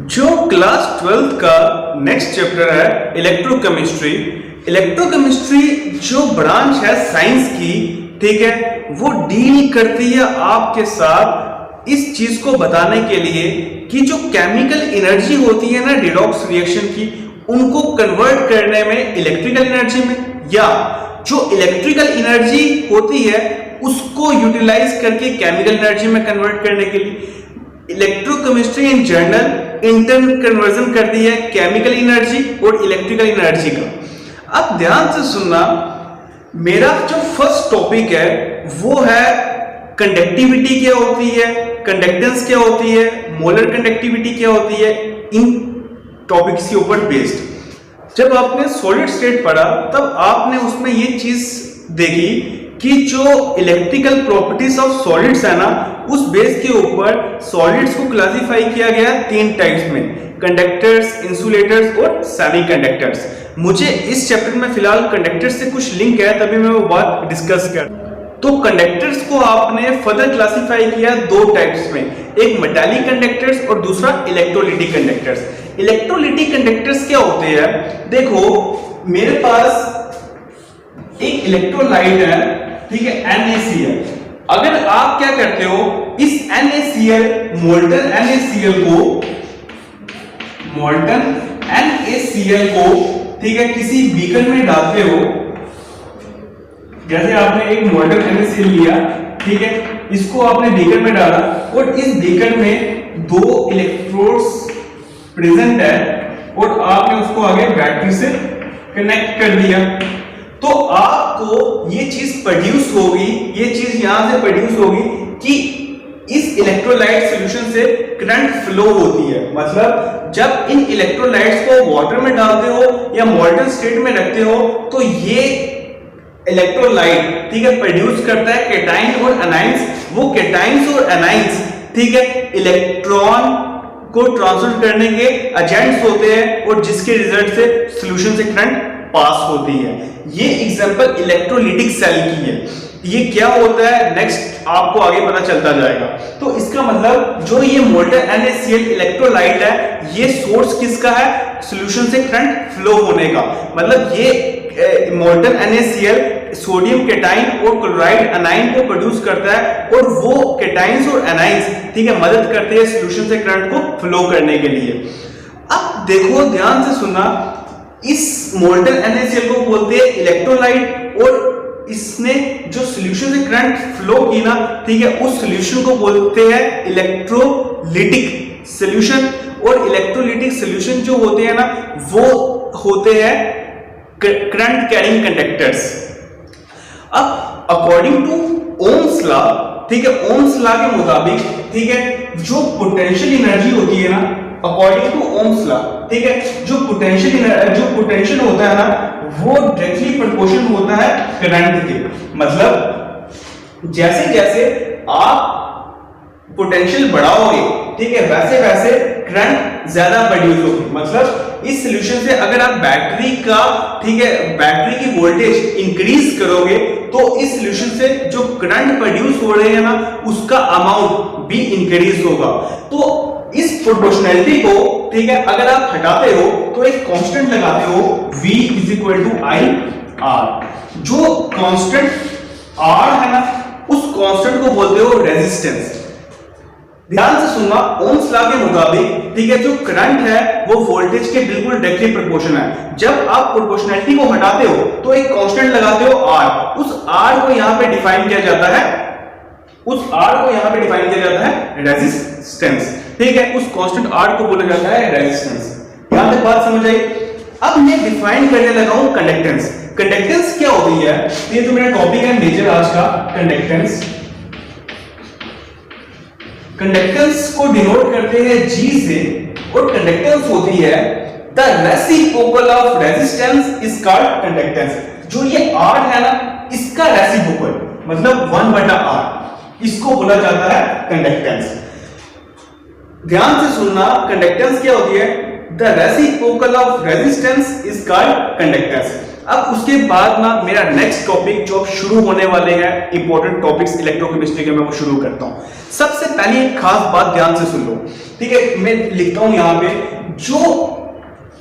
जो class 12th का next chapter है इलेक्ट्रोकेमिस्ट्री। इलेक्ट्रोकेमिस्ट्री जो ब्रांच है साइंस की, ठीक है, वो डील करती है आपके साथ इस चीज को बताने के लिए कि जो केमिकल एनर्जी होती है ना रिडॉक्स रिएक्शन की, उनको कन्वर्ट करने में इलेक्ट्रिकल एनर्जी में, या जो इलेक्ट्रिकल एनर्जी होती है उसको यूटिलाइज करके केमिकल एनर्जी में कन्वर्ट करने के लिए इलेक्ट्रोकेमिस्ट्री इन जर्नल इंटरन कन्वर्जन कर दी है केमिकल एनर्जी और इलेक्ट्रिकल एनर्जी का। अब ध्यान से सुनना, मेरा जो फर्स्ट टॉपिक है वो है कंडक्टिविटी क्या होती है, कंडक्टेंस क्या होती है, मोलर कंडक्टिविटी क्या होती है, इन टॉपिक्स के ऊपर बेस्ड। जब आपने सॉलिड स्टेट पढ़ा तब आपने उसमें ये चीज देखी कि जो इलेक्ट्रिकल प्रॉपर्टीज ऑफ सॉलिड्स है ना, उस बेस के ऊपर सॉलिड्स को क्लासिफाई किया गया तीन टाइप्स में, कंडक्टर्स, इंसुलेटर्स और सेमीकंडक्टर्स। मुझे इस चैप्टर में फिलहाल कंडक्टर्स से कुछ लिंक है, तभी मैं वो बात डिस्कस कर। तो कंडक्टर्स को आपने फर्दर क्लासिफाई किया दो टाइप्स में, एक मेटालिक कंडक्टर्स और दूसरा इलेक्ट्रोलिटिक कंडक्टर्स। इलेक्ट्रोलिटिक कंडक्टर्स क्या होते हैं? देखो मेरे पास एक इलेक्ट्रोलाइट है, ठीक है, NaCl। अगर आप क्या करते हो, इस NaCl मोल्टन NaCl को ठीक है किसी बीकर में डालते हो। जैसे आपने एक मोल्टन NaCl लिया, ठीक है, इसको आपने बीकर में डाला और इस बीकर में दो इलेक्ट्रोड्स प्रेजेंट है और आपने उसको आगे बैटरी से कनेक्ट कर दिया, तो आपको ये चीज प्रोड्यूस होगी, ये चीज यहां से प्रोड्यूस होगी कि इस इलेक्ट्रोलाइट सॉल्यूशन से करंट फ्लो होती है। मतलब जब इन इलेक्ट्रोलाइट्स को वाटर में डालते हो या मोल्टन स्टेट में रखते हो तो ये इलेक्ट्रोलाइट, ठीक है, प्रोड्यूस करता है कैटाइन और एनाइंस। वो कैटाइंस और एनाइंस, ठीक है, इलेक्ट्रॉन को ट्रांसफर करने के एजेंट्स होते हैं और जिसके रिजल्ट से सॉल्यूशन से करंट पास होती है। ये एग्जांपल इलेक्ट्रोलिटिक सेल की है। ये क्या होता है नेक्स्ट आपको आगे पता चलता जाएगा। तो इसका मतलब जो ये मोल्टन NaCl इलेक्ट्रोलाइट है, ये सोर्स किसका है? सॉल्यूशन से करंट फ्लो होने का। मतलब ये मोल्टन NaCl सोडियम कैटाइन और क्लोराइड एनाइन को प्रोड्यूस करता है और वो कैटाइंस और एनाइंस, ठीक है, मदद करते हैं सॉल्यूशन से करंट को फ्लो करने के लिए। अब देखो ध्यान से सुनना, इस मोल्टन NaCl को बोलते हैं इलेक्ट्रोलाइट और इसने जो सॉल्यूशन से करंट फ्लो की ना, ठीक है, उस सॉल्यूशन को बोलते हैं इलेक्ट्रोलिटिक सॉल्यूशन। और इलेक्ट्रोलिटिक सॉल्यूशन जो होते हैं ना, वो होते हैं करंट कैरिंग कंडक्टर्स। अब अकॉर्डिंग टू ओम्स लॉ, ठीक है, ओम्स लॉ के मुताबिक, ठीक है, जो पोटेंशियल एनर्जी होती है ना, अकॉर्डिंग टू ओम्स लॉ, ठीक है, जो पोटेंशियल होता है ना, वो डायरेक्टली प्रोपोर्शनल होता है करंट के। मतलब जैसे जैसे आप पोटेंशियल बढ़ाओगे, ठीक है, वैसे वैसे करंट ज्यादा प्रोड्यूस होगी। मतलब इस सॉल्यूशन से अगर आप बैटरी का, ठीक है, बैटरी की वोल्टेज इंक्रीज करोगे तो इस सॉल्यूशन से जो करंट प्रोड्यूस हो रहे हैं ना, उसका अमाउंट भी इंक्रीज होगा। तो इस प्रोपोर्शनैलिटी को, ठीक है, अगर आप हटाते हो तो एक कांस्टेंट लगाते हो V = IR। जो कांस्टेंट R है ना, उस कांस्टेंट को बोलते हो रेजिस्टेंस। ध्यान से सुनना, ओम्स लॉ के मुताबिक, ठीक है, जो करंट है वो वोल्टेज के बिल्कुल डायरेक्टली प्रोपोर्शनल है। जब आप प्रोपोर्शनैलिटी को हटाते हो तो एक कांस्टेंट लगाते हो R। उस R को यहां पे डिफाइन किया जाता है, रेजिस्टेंस, ठीक है, उस कांस्टेंट R को बोला जाता है रेजिस्टेंस। यहां तक बात समझ आई। अब मैं डिफाइन करने लगा हूं कंडक्टेंस। कंडक्टेंस क्या होती है? ये तो मेरा टॉपिक है मेजर आज का, कंडक्टेंस। कंडक्टेंस को डिनोट करते हैं G से और कंडक्टेंस होती है the reciprocal of resistance is called conductance. जो ये R है ना, इसका रेसिप्रोकल मतलब 1/R, इसको बोला जाता है कंडक्टेंस। ध्यान से सुनना, कंडक्टेंस क्या होती है? The reciprocal of resistance is called conductance. अब उसके बाद ना मेरा नेक्स्ट टॉपिक जो शुरू होने वाले हैं इंपॉर्टेंट टॉपिक्स इलेक्ट्रोकेमिस्ट्री के, मैं वो शुरू करता हूं। सबसे पहले एक खास बात ध्यान से सुन लो, ठीक है। मैं लिखता हूं यहां पे, जो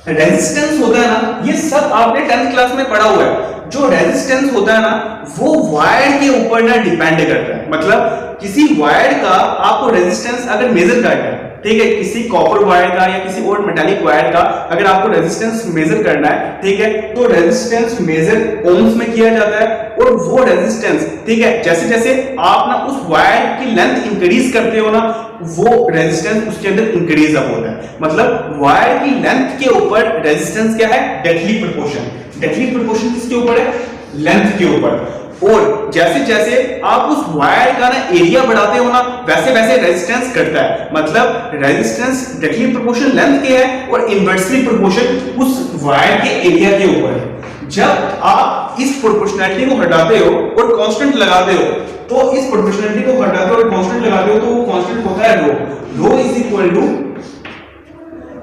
रेजिस्टेंस होता है ना, ये सब आपने 10th क्लास में पढ़ा हुआ है। जो रेजिस्टेंस होता है ना, वो वायर के ऊपर ना डिपेंड करता है। मतलब किसी वायर का आपको रेजिस्टेंस अगर मेजर करना है, ठीक है, किसी कॉपर वायर का या किसी और मेटालिक वायर का अगर आपको रेजिस्टेंस मेजर करना है, ठीक है, तो रेजिस्टेंस मेजर ओम्स में किया जाता है। और वो रेजिस्टेंस, ठीक है, जैसे जैसे आप ना उस वायर की लेंथ इंक्रीज करते हो ना, वो रेजिस्टेंस उसके अंदर इंक्रीज अप होता है। मतलब वायर की लेंथ के ऊपर रेजिस्टेंस क्या है, डायरेक्टली प्रोपोर्शन। डायरेक्टली प्रोपोर्शन किसके ऊपर है, लेंथ के ऊपर। और जैसे जैसे आप उस वायर का ना एरिया बढ़ाते हो ना, वैसे वैसे रेजिस्टेंस घटता है। मतलब रेजिस्टेंस डायरेक्टली प्रोपोर्शन लेंथ के है और इनवर्सली प्रोपोर्शन उस वायर के एरिया के ऊपर है। जब आप इस प्रोपोर्शनैलिटी को हटाते हो और कांस्टेंट लगाते हो, तो इस प्रोपोर्शनैलिटी को हटाते हो और कांस्टेंट लगाते हो, तो वो कांस्टेंट होता है rho. Rho is equal to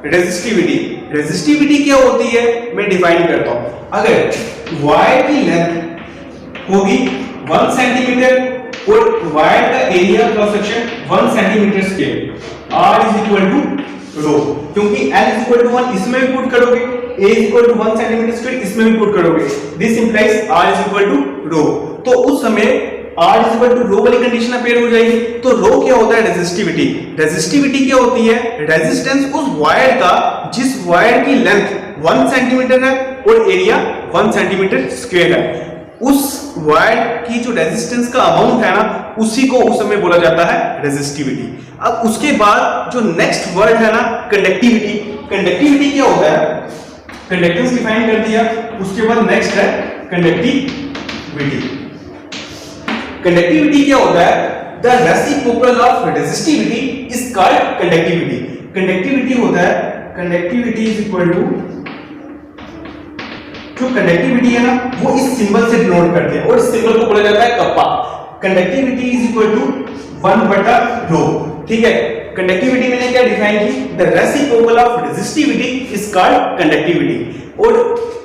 resistivity. Resistivity क्या होती है, मैं डिफाइन करता हूं। अगर वायर की लेंथ होगी 1 सेंटीमीटर और वायर का area cross section 1 centimetre square, R is equal to rho. क्योंकि L इज इक्वल टू 1 इसमें भी पुट करोगे, A is equal to 1 centimetre square इसमें भी पुट करोगे, this implies R is equal to rho. तो उस समय R is equal to rho वाली कंडीशन अपेयर हो जाएगी। तो रो क्या होता है, रेजिस्टिविटी। रेजिस्टिविटी क्या होती है, रेजिस्टेंस उस वायर का जिस वायर की लेंथ 1 सेंटीमीटर है और एरिया 1 सेंटीमीटर स्क्वायर है, उस वायर की जो रेजिस्टेंस का अमाउंट है ना, उसी को उस समय बोला जाता है रेजिस्टिविटी। अब उसके बाद जो नेक्स्ट वर्ड है ना, कंडक्टिविटी। कंडक्टिविटी क्या होता है, कंडक्टेंस डिफाइन कर दिया, उसके बाद नेक्स्ट है कंडक्टिविटी। कंडक्टिविटी क्या होता है, the reciprocal of resistivity is called conductivity. Conductivity होता है, कंडक्टिविटी इज इक्वल टू, जो कंडक्टिविटी है ना, वो इस सिंबल से डिनोट करते हैं और इस सिंबल को बोला जाता है kappa. Conductivity is equal to 1/ρ, ठीक है। कंडक्टिविटी मैंने क्या डिफाइन की, the reciprocal of resistivity is called conductivity. और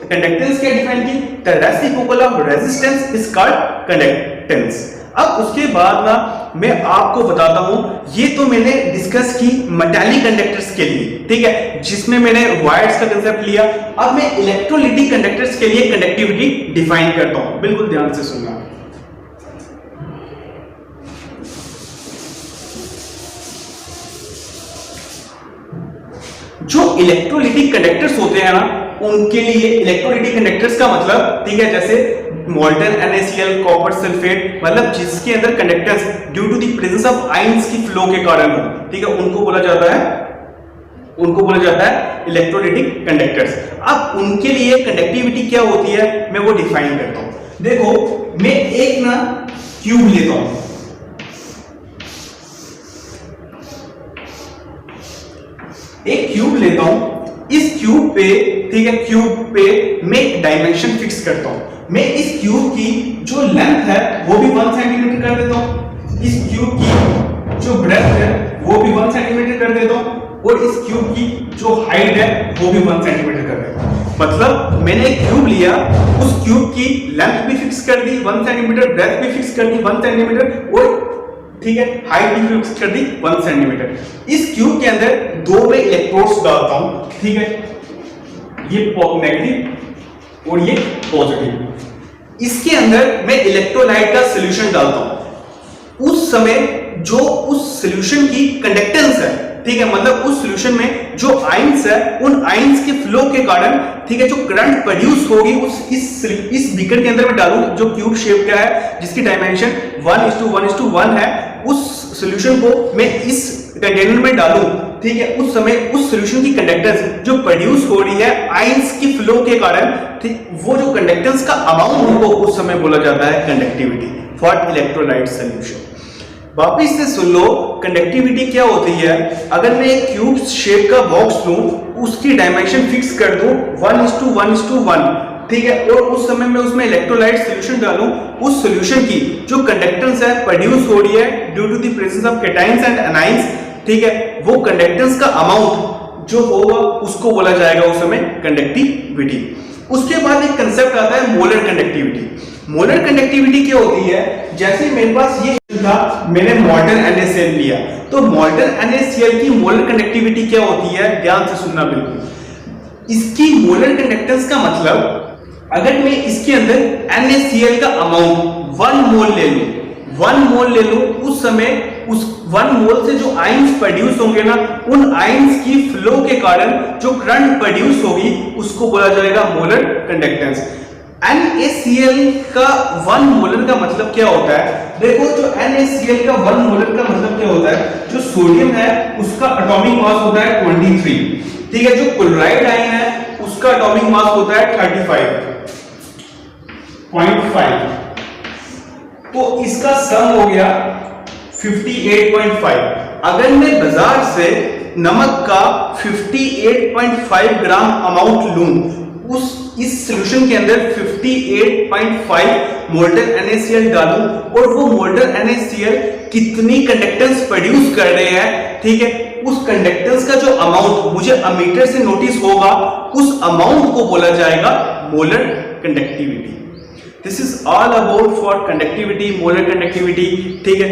कंडक्टेंस क्या डिफाइन की, the reciprocal of resistance is called conductance. अब उसके बाद ना मैं आपको बताता हूं, ये तो मैंने डिस्कस की मेटालिक कंडक्टर्स के लिए, ठीक है, जिसमें मैंने वायर्स का कंसेप्ट लिया। अब मैं इलेक्ट्रोलिटिक कंडक्टर्स के लिए कंडक्टिविटी डिफाइन करता हूं, बिल्कुल ध्यान से सुनना। जो इलेक्ट्रोलिटिक कंडक्टर्स होते हैं ना, उनके लिए इलेक्ट्रोलिटिक कंडक्टर्स का मतलब, ठीक है, जैसे मोल्टन NaCl, कॉपर सल्फेट, मतलब जिसके अंदर conductance due to the presence of ions की फ्लो के कारण हो, ठीक है, उनको बोला जाता है इलेक्ट्रोलिटिक कंडक्टर्स। अब उनके लिए कंडक्टिविटी क्या होती है, मैं वो डिफाइन करता हूं। देखो, मैं एक ना क्यूब लेता हूं, एक क्यूब लेता हूं, इस क्यूब पे, ठीक है, क्यूब पे मैं डायमेंशन फिक्स करता हूं। मैं इस क्यूब की जो लेंथ है वो भी 1 सेंटीमीटर कर देता हूं, इस क्यूब की जो ब्रेड्थ है वो भी 1 सेंटीमीटर कर देता हूं, और इस क्यूब की जो हाइट है वो भी 1 सेंटीमीटर कर देता हूं। मतलब मैंने एक क्यूब लिया, उस क्यूब की लेंथ भी फिक्स कर दी 1 सेंटीमीटर, ब्रेड्थ भी फिक्स कर दी 1 सेंटीमीटर, और ठीक है, हाइट भी फिक्स कर दी 1 सेंटीमीटर। इस क्यूब के अंदर दो में इलेक्ट्रोड्स डालता हूं, ठीक है, ये नेगेटिव और ये पॉजिटिव। इसके अंदर मैं इलेक्ट्रोलाइट का सॉल्यूशन डालता हूं। उस समय जो उस सॉल्यूशन की कंडक्टेंस है, ठीक है, मतलब उस सॉल्यूशन में जो आयंस है, उन आयंस के फ्लो के कारण, ठीक है, जो करंट प्रोड्यूस होगी उस इस बीकर के अंदर मैं डालूं, जो क्यूब शेप का है, जिसकी डायमेंशन 1:1:1 है, उस सॉल्यूशन को मैं इस कंटेनर में डालूं, ठीक है, उस समय उस सॉल्यूशन की कंडक्टेंस जो प्रोड्यूस हो रही है आयंस की फ्लो के कारण, ठीक, वो जो कंडक्टेंस का अमाउंट होगा उस समय बोला जाता है कंडक्टिविटी फॉर इलेक्ट्रोलाइट सॉल्यूशन। वापिस से सुन लो, कंडक्टिविटी क्या होती है, अगर मैं एक क्यूब शेप का बॉक्स लूं, उसकी डायमेंशन फिक्स कर दूं 1:1:1, ठीक है, और उस समय में उसमें इलेक्ट्रोलाइट सॉल्यूशन डालूं, उस सॉल्यूशन की जो कंडक्टेंस है प्रोड्यूस हो रही है due to the presence of cations and anions, ठीक है, वो कंडक्टेंस का अमाउंट जो होगा उसको बोला जाएगा उस समय कंडक्टिविटी। उसके बाद एक कंसेप्ट आता है मोलर कंडक्टिविटी। मोलर कंडक्टिविटी क्या होती है, जैसे मेरे पास ये था, मैंने मॉल्टन NaCl लिया, तो मॉल्टन NaCl की मोलर कंडक्टिविटी क्या होती है, ध्यान से सुनना बिल्कुल। इसकी मोलर कंडक्टेंस का मतलब, अगर मैं इसके अंदर NaCl का अमाउंट 1 मोल ले लूं, 1 मोल ले लूं, उस समय उस 1 मोल से जो आयंस प्रोड्यूस होंगे ना, उन आयंस की फ्लो के कारण जो करंट प्रोड्यूस होगी उसको बोला जाएगा मोलर कंडक्टेंस। NaCl का 1 मोलर का मतलब क्या होता है, देखो जो NaCl का 1 मोलर का मतलब क्या होता है, जो सोडियम है उसका एटॉमिक मास होता है 23, ठीक है, जो क्लोराइड आयन है उसका एटॉमिक मास होता है 35.5, तो इसका सम हो गया 58.5। अगर मैं बाजार से नमक का 58.5 ग्राम अमाउंट लूं, इस सॉल्यूशन के अंदर 58.5 मोल्टन NaCl डालूं, और वो मोल्टन NaCl कितनी कंडक्टेंस प्रोड्यूस कर रहे हैं, ठीक है, उस कंडक्टेंस का जो अमाउंट मुझे अमीटर से नोटिस होगा, उस अमाउंट को बोला जाएगा molar conductivity. This is all about for conductivity, molar conductivity, ठीक है।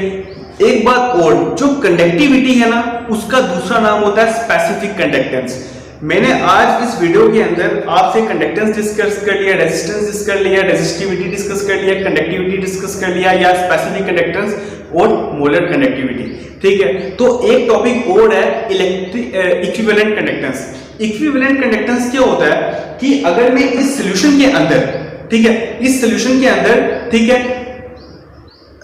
एक बात और, जो कंडक्टिविटी है ना, उसका दूसरा नाम होता है स्पेसिफिक कंडक्टेंस। मैंने आज इस वीडियो के अंदर आपसे कंडक्टेंस डिस्कस कर लिया, रेजिस्टेंस डिस्कस कर लिया, रेजिस्टिविटी डिस्कस कर लिया, कंडक्टिविटी डिस्कस कर लिया, या स्पेसिफिक कंडक्टेंस और मोलर कंडक्टिविटी, ठीक है। तो एक टॉपिक और है इक्विवेलेंट कंडक्टेंस। इक्विवेलेंट कंडक्टेंस क्या होता है कि अगर मैं इस सॉल्यूशन के अंदर, ठीक है, इस सॉल्यूशन के अंदर, ठीक है,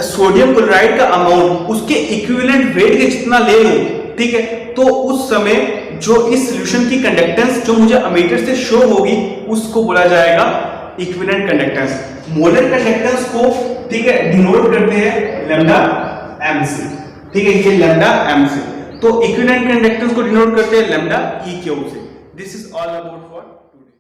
सोडियम क्लोराइड का अमाउंट उसके इक्विवेलेंट वेट के जितना ले लूं, ठीक है, तो उस समय जो इस सॉल्यूशन की कंडक्टेंस जो मुझे अमीटर से शो होगी उसको बोला जाएगा इक्विवेलेंट कंडक्टेंस। मोलर कंडक्टेंस को, ठीक है, डिनोट करते हैं लैम्डा m से, ठीक है, ये लैम्डा m से। तो इक्विवेलेंट कंडक्टेंस को डिनोट करते हैं लैम्डा E क्यू से। This is all about for today.